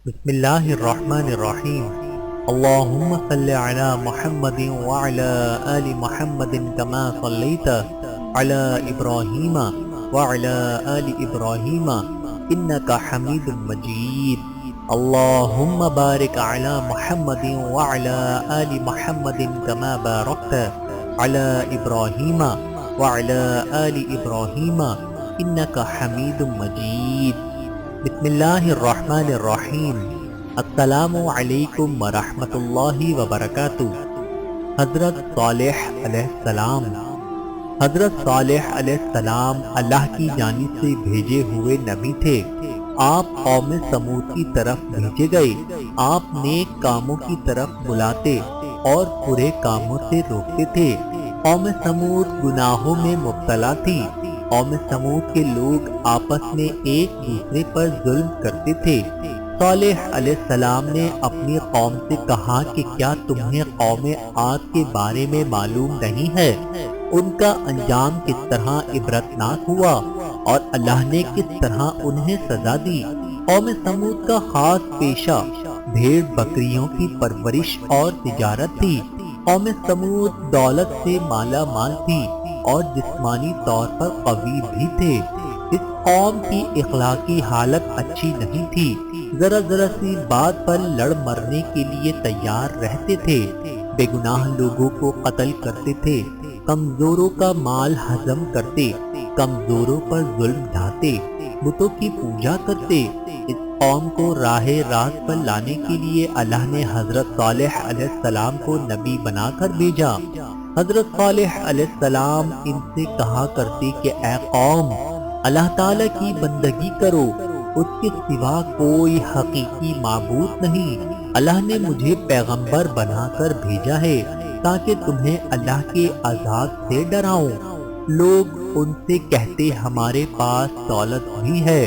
بسم اللہ الرحمن الرحیم اللہم صلی علی محمد وعلی آل محمد کما صلیت علی ابراہیم وعلی آل ابراہیم انکا حمید مجید اللہم بارک علی محمد وعلی آل محمد کما بارکت علی ابراہیم وعلی آل ابراہیم انکا حمید مجید۔ بسم اللہ الرحمن الرحیم۔ السلام علیکم ورحمۃ اللہ وبرکاتہ۔ حضرت صالح علیہ السلام اللہ کی جانب سے بھیجے ہوئے نبی تھے۔ آپ قوم سمود کی طرف بھیجے گئے۔ آپ نیک کاموں کی طرف بلاتے اور برے کاموں سے روکتے تھے۔ قوم سمود گناہوں میں مبتلا تھی۔ قوم سمود کے لوگ آپس میں ایک دوسرے پر ظلم کرتے تھے۔ صالح علیہ السلام نے اپنی قوم سے کہا کہ کیا تمہیں قوم عاد کے بارے میں معلوم نہیں ہے؟ ان کا انجام کس طرح عبرتناک ہوا اور اللہ نے کس طرح انہیں سزا دی۔ قوم سمود کا خاص پیشہ بھیڑ بکریوں کی پرورش اور تجارت تھی۔ قوم سمود دولت سے مالا مال تھی اور جسمانی طور پر قوی بھی تھے۔ اس قوم کی اخلاقی حالت اچھی نہیں تھی۔ ذرا ذرا سی بات پر لڑ مرنے کے لیے تیار رہتے تھے۔ بے گناہ لوگوں کو قتل کرتے تھے۔ کمزوروں کا مال ہضم کرتے، کمزوروں پر ظلم ڈھاتے، بتوں کی پوجا کرتے۔ اس قوم کو راہ راست پر لانے کے لیے اللہ نے حضرت صالح علیہ السلام کو نبی بنا کر بھیجا۔ حضرت صالح علیہ السلام ان سے کہا کرتے کہ اے قوم، اللہ تعالیٰ کی بندگی کرو، اس کے سوا کوئی حقیقی معبود نہیں۔ اللہ نے مجھے پیغمبر بنا کر بھیجا ہے تاکہ تمہیں اللہ کے عذاب سے ڈراؤں۔ لوگ ان سے کہتے ہمارے پاس دولت بھی ہے،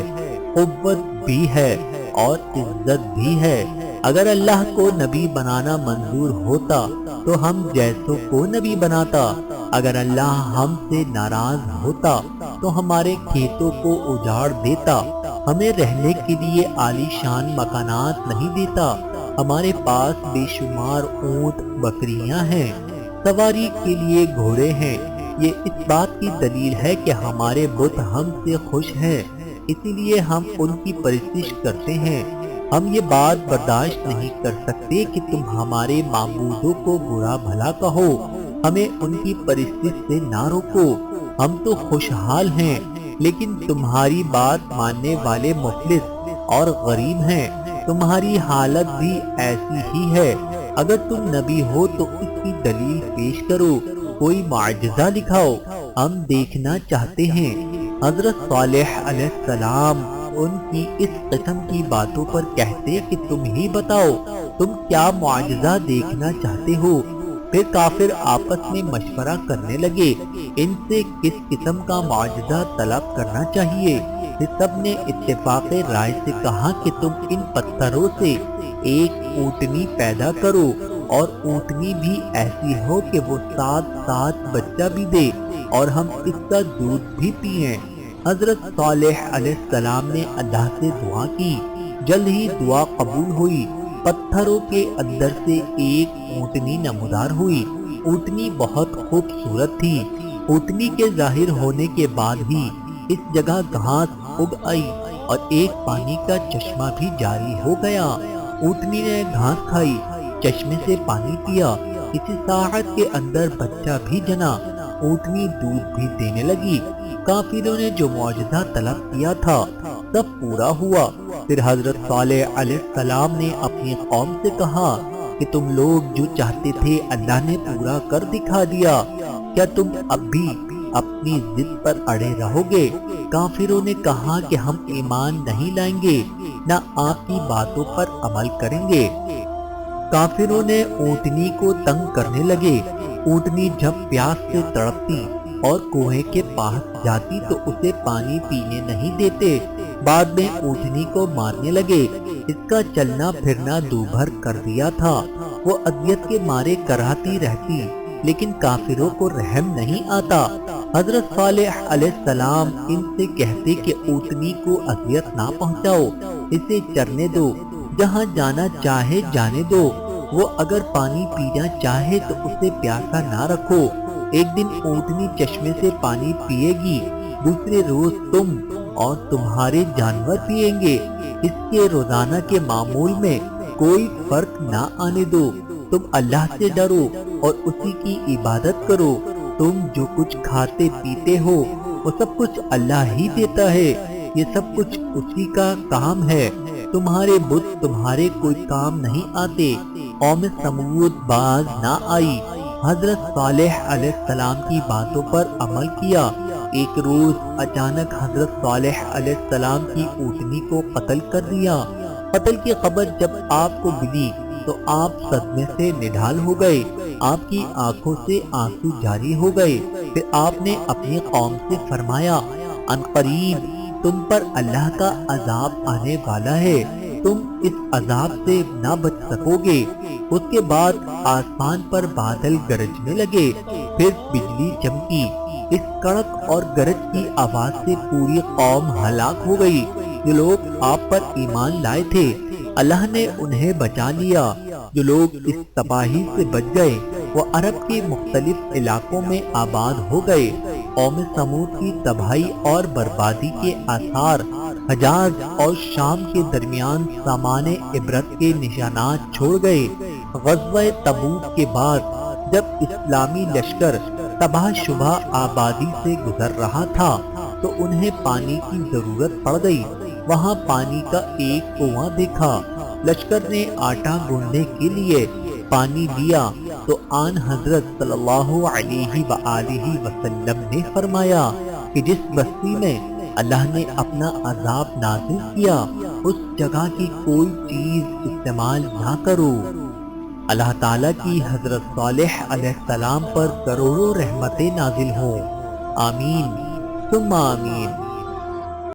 قوت بھی ہے اور عزت بھی ہے۔ اگر اللہ کو نبی بنانا منظور ہوتا تو ہم جیسوں کو نبی بناتا۔ اگر اللہ ہم سے ناراض ہوتا تو ہمارے کھیتوں کو اجاڑ دیتا، ہمیں رہنے کے لیے عالی شان مکانات نہیں دیتا۔ ہمارے پاس بے شمار اونٹ بکریاں ہیں، سواری کے لیے گھوڑے ہیں۔ یہ اس بات کی دلیل ہے کہ ہمارے بت ہم سے خوش ہیں، اسی لیے ہم ان کی پرستش کرتے ہیں۔ ہم یہ بات برداشت نہیں کر سکتے کہ تم ہمارے معبودوں کو برا بھلا کہو، ہمیں ان کی پرستش سے نہ روکو۔ ہم تو خوشحال ہیں، لیکن تمہاری بات ماننے والے مفلس اور غریب ہیں۔ تمہاری حالت بھی ایسی ہی ہے۔ اگر تم نبی ہو تو اس کی دلیل پیش کرو، کوئی معجزہ دکھاؤ، ہم دیکھنا چاہتے ہیں۔ حضرت صالح علیہ السلام ان کی اس قسم کی باتوں پر کہتے کہ تم ہی بتاؤ، تم کیا معجزہ دیکھنا چاہتے ہو؟ پھر کافر آپس میں مشورہ کرنے لگے، ان سے کس قسم کا معجزہ طلب کرنا چاہیے۔ پھر سب نے اتفاق رائے سے کہا کہ تم ان پتھروں سے ایک اونٹنی پیدا کرو، اور اونٹنی بھی ایسی ہو کہ وہ ساتھ بچہ بھی دے اور ہم اس کا دودھ بھی پئیں۔ حضرت صالح علیہ السلام نے اللہ سے دعا کی۔ جلد ہی دعا قبول ہوئی۔ پتھروں کے اندر سے ایک اونٹنی نمودار ہوئی۔ اونٹنی بہت خوبصورت تھی۔ اونٹنی کے ظاہر ہونے کے بعد ہی اس جگہ گھاس اگ آئی اور ایک پانی کا چشمہ بھی جاری ہو گیا۔ اونٹنی نے گھاس کھائی، چشمے سے پانی پیا، کسی ساعت کے اندر بچہ بھی جنا، اونٹنی دودھ بھی دینے لگی۔ کافروں نے جو معجزہ طلب کیا تھا سب پورا ہوا۔ پھر حضرت صالح علیہ السلام نے اپنی قوم سے کہا کہ تم لوگ جو چاہتے تھے اللہ نے پورا کر دکھا دیا، کیا تم اب بھی اپنی ضد پر اڑے رہو گے؟ کافروں نے کہا کہ ہم ایمان نہیں لائیں گے، نہ آپ کی باتوں پر عمل کریں گے۔ کافروں نے اونٹنی کو تنگ کرنے لگے۔ اونٹنی جب پیاس سے تڑپتی اور کنویں کے پاس جاتی تو اسے پانی پینے نہیں دیتے۔ بعد میں اونٹنی کو مارنے لگے۔ اس کا چلنا پھرنا دوبھر کر دیا تھا۔ وہ اذیت کے مارے کراتی رہتی، لیکن کافروں کو رحم نہیں آتا۔ حضرت صالح علیہ السلام ان سے کہتے کہ اونٹنی کو اذیت نہ پہنچاؤ، اسے چرنے دو، جہاں جانا چاہے جانے دو، وہ اگر پانی پینا چاہے تو اسے پیاسا نہ رکھو۔ ایک دن اونٹنی چشمے سے پانی پیے گی، دوسرے روز تم اور تمہارے جانور پیئیں گے۔ اس کے روزانہ کے معمول میں کوئی فرق نہ آنے دو۔ تم اللہ سے ڈرو اور اسی کی عبادت کرو۔ تم جو کچھ کھاتے پیتے ہو وہ سب کچھ اللہ ہی دیتا ہے، یہ سب کچھ اسی کا کام ہے، تمہارے بت تمہارے کوئی کام نہیں آتے۔ قوم سمود باز نہ آئی، حضرت صالح علیہ السلام کی باتوں پر عمل کیا۔ ایک روز اچانک حضرت صالح علیہ السلام کی اونٹنی کو قتل کر دیا۔ قتل کی خبر جب آپ کو ملی تو آپ صدمے سے نڈھال ہو گئے، آپ کی آنکھوں سے آنسو جاری ہو گئے۔ پھر آپ نے اپنی قوم سے فرمایا، عنقریب تم پر اللہ کا عذاب آنے والا ہے، تم اس عذاب سے نہ بچ سکو گے۔ اس کے بعد آسمان پر بادل گرجنے لگے، پھر بجلی چمکی۔ اس کڑک اور گرج کی آواز سے پوری قوم ہلاک ہو گئی۔ جو لوگ آپ پر ایمان لائے تھے اللہ نے انہیں بچا لیا۔ جو لوگ اس تباہی سے بچ گئے وہ عرب کے مختلف علاقوں میں آباد ہو گئے۔ قوم سمود کی تباہی اور بربادی کے آثار حجاز اور شام کے درمیان سامان عبرت کے نشانات چھوڑ گئے۔ غزوہ تبوک کے بعد جب اسلامی لشکر تباہ شدہ آبادی سے گزر رہا تھا تو انہیں پانی کی ضرورت پڑ گئی۔ وہاں پانی کا ایک کنواں دیکھا۔ لشکر نے آٹا گوندنے کے لیے پانی لیا تو آن حضرت صلی اللہ علیہ وآلہ وسلم نے فرمایا کہ جس بستی میں اللہ نے اپنا عذاب نازل کیا اس جگہ کی کوئی چیز استعمال نہ کرو۔ اللہ تعالیٰ کی حضرت صالح علیہ السلام پر کروڑوں رحمتیں نازل ہوں، آمین ثم آمین۔